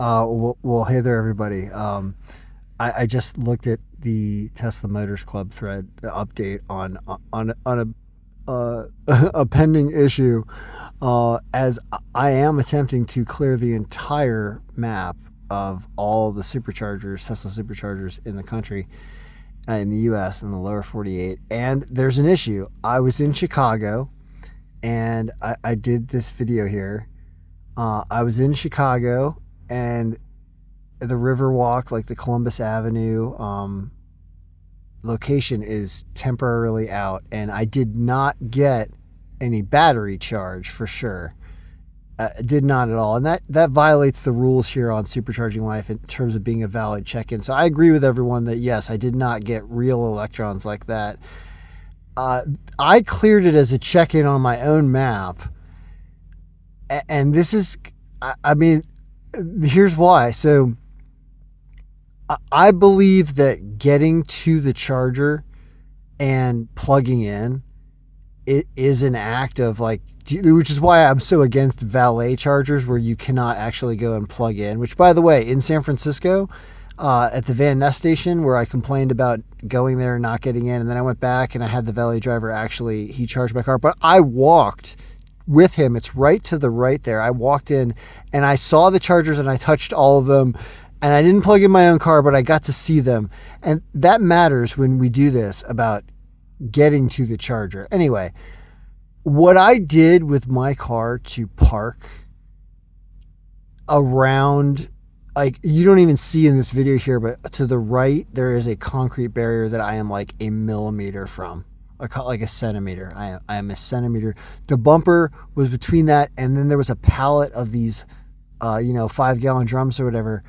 Hey there, everybody. I just looked at the Tesla Motors Club thread update on a pending issue, as I am attempting to clear the entire map of all the superchargers, Tesla superchargers in the country, in the U.S. in the lower 48. And there's an issue. I was in Chicago, and I did this video here. I was in Chicago, and the Riverwalk, like the Columbus Avenue location, is temporarily out, and I did not get any battery charge for sure. Did not at all, and that violates the rules here on Supercharging Life in terms of being a valid check-in. So I agree with everyone that yes, I did not get real electrons like that. I cleared it as a check-in on my own map, and this is, I mean, here's why. So I believe that getting to the charger and plugging in, it is an act of like, which is why I'm so against valet chargers where you cannot actually go and plug in, which, by the way, in San Francisco, at the Van Ness station where I complained about going there and not getting in, and then I went back and I had the valet driver he charged my car, but I walked with him. It's right to the right there. I walked in and I saw the chargers and I touched all of them, and I didn't plug in my own car, but I got to see them. And that matters when we do this about getting to the charger. Anyway, what I did with my car to park around, like, you don't even see in this video here, but to the right, there is a concrete barrier that I am like a millimeter from. Like a centimeter. I am a centimeter. The bumper was between that, and then there was a pallet of these 5-gallon drums or whatever.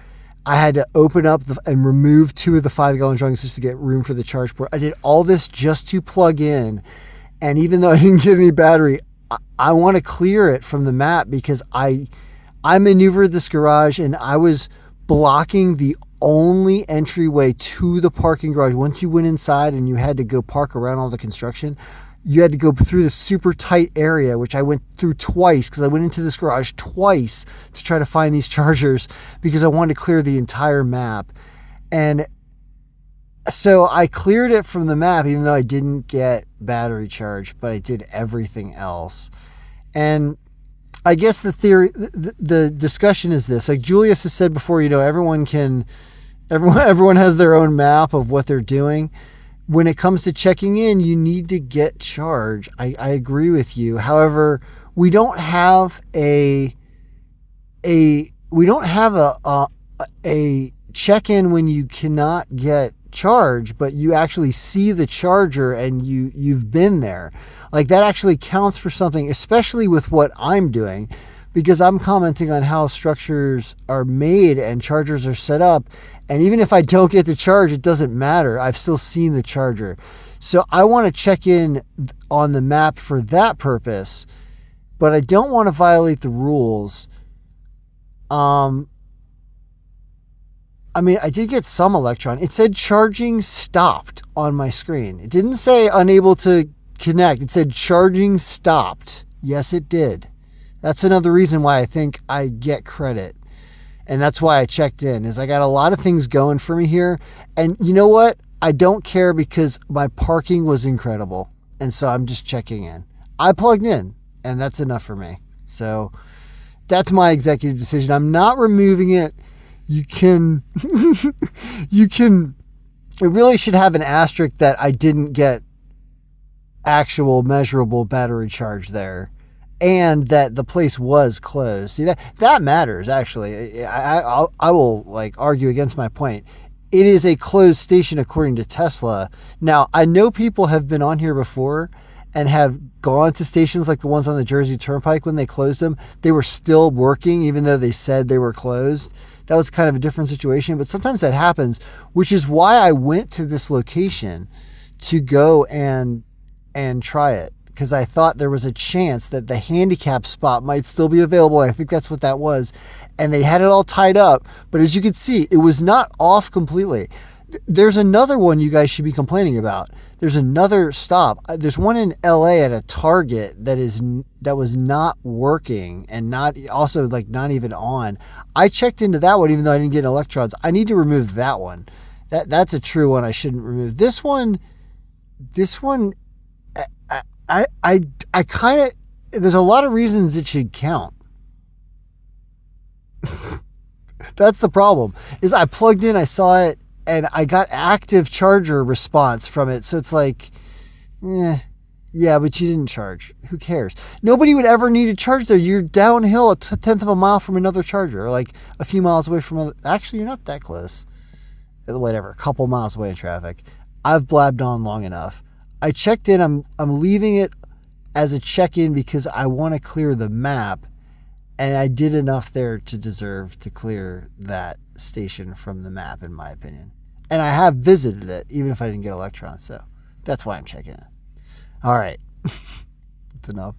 I had to open up and remove 2 of the 5-gallon drums just to get room for the charge port. I did all this just to plug in, and even though I didn't get any battery, I want to clear it from the map because I maneuvered this garage and I was blocking the only entryway to the parking garage. Once you went inside and you had to go park around all the construction, you had to go through this super tight area, which I went through twice because I went into this garage twice to try to find these chargers because I wanted to clear the entire map. And so I cleared it from the map, even though I didn't get battery charge, but I did everything else. And I guess the theory, the discussion is this: like Julius has said before, everyone has their own map of what they're doing. When it comes to checking in, you need to get charge. I agree with you. However, we don't have a check-in when you cannot get charge, but you actually see the charger and you've been there. Like, that actually counts for something, especially with what I'm doing, because I'm commenting on how structures are made and chargers are set up. And even if I don't get the charge, it doesn't matter. I've still seen the charger. So I want to check in on the map for that purpose, but I don't want to violate the rules. I did get some electron. It said charging stopped on my screen. It didn't say unable to connect. It said charging stopped. Yes, it did. That's another reason why I think I get credit. And that's why I checked in, is I got a lot of things going for me here. And you know what? I don't care because my parking was incredible. And so I'm just checking in. I plugged in, and that's enough for me. So that's my executive decision. I'm not removing it. You can, it really should have an asterisk that I didn't get actual measurable battery charge there, and that the place was closed. See, that matters, actually. I will argue against my point. It is a closed station according to Tesla. Now, I know people have been on here before and have gone to stations like the ones on the Jersey Turnpike. When they closed them, they were still working even though they said they were closed. That was kind of a different situation, but sometimes that happens, which is why I went to this location to go and try it, because I thought there was a chance that the handicap spot might still be available. I think that's what that was. And they had it all tied up. But as you can see, it was not off completely. There's another one you guys should be complaining about. There's another stop. There's one in LA at a Target that was not working and not also like not even on. I checked into that one even though I didn't get electrons. I need to remove that one. That's a true one I shouldn't remove. This one I kind of, there's a lot of reasons it should count. That's the problem. Is I plugged in, I saw it, and I got active charger response from it. So it's like, yeah, but you didn't charge. Who cares? Nobody would ever need a charge there. You're downhill a tenth of a mile from another charger, or like a few miles away from other. Actually, you're not that close. Whatever, a couple miles away in traffic. I've blabbed on long enough. I checked in. I'm leaving it as a check-in because I want to clear the map, and I did enough there to deserve to clear that station from the map, in my opinion. And I have visited it, even if I didn't get electrons. So that's why I'm checking it. All right. That's enough.